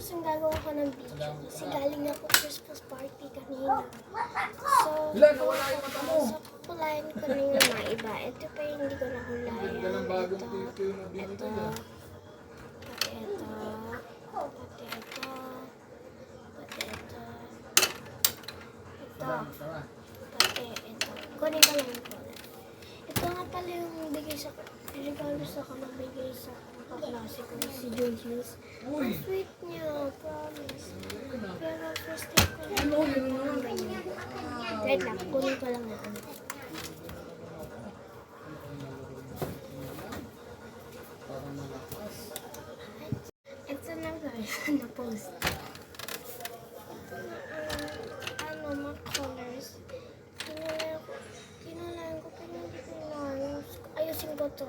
kasing gagawa ko ng video kasi galing ako Christmas party kanina. So, kulayan ko na yung mga iba. Ito pa yung hindi ko nakulayan. Ito, pati ito, pati ito, pati ito, pati ito, pati ito. Kunin ko lang yung kulay. Ito nga pala yung bigay sa regalo sa kamabigay sa kaklase ko si Julius. Ang sweet niya, promise. Pero first time ko lang yung ganyan. Wait lang, kunin ko lang yan. Ito na guys, na-post. Ito na mga colors. Tinulayan ko, pero hindi ko inayos. Ayusin ko to.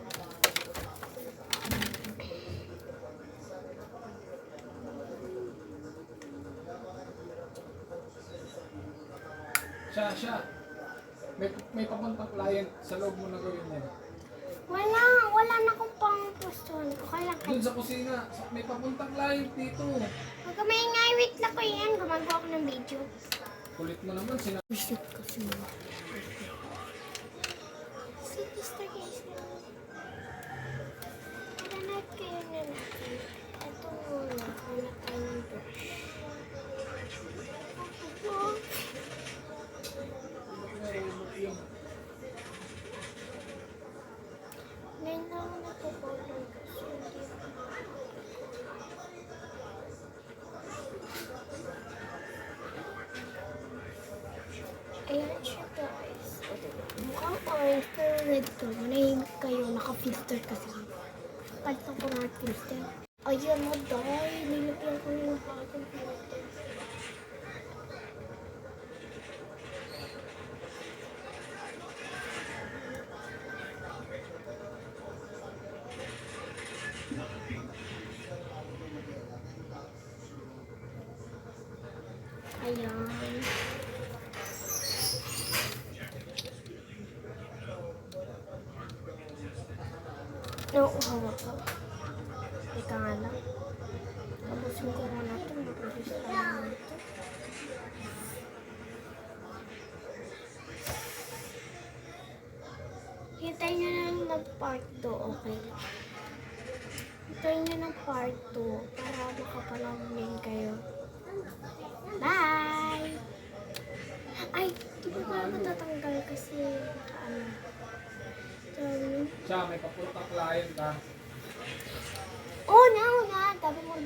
Siya. May papuntang client sa loob mo na gawin yan. Wala na akong pang postuhan. Okay lang. Doon sa kusina, may papuntang client dito. Huwag ka maingay, wait lang ko yan. Gumagawa ko ng video. Kulit mo naman, Visit ko si Mama. Si Mr. Guys na. Hanap kayo na natin. Ito muna. Hanap tayo ng brush. Ngayon lang ako natupulong kasi hindi ako. Ayan siya guys. Mukhang orange pero red to. Manahimik kayo. Naka-filter kasi. Palitan ko na filter. Ayan mo dahil. Nilagyan ko yung bagong filter. Ayan. Nauuhawa ko. Ika nga lang. Tapusin ko muna ito. Mag-produce tayo na ito. Hintayin nyo na lang nag-part 2, okay? Hintayin nyo ng part 2 para makapanood din kayo. Bye! Ay, di ba ba matatanggal kasi naka-ano? Siya, may papuntang client ka. Oh, na! Sabi mo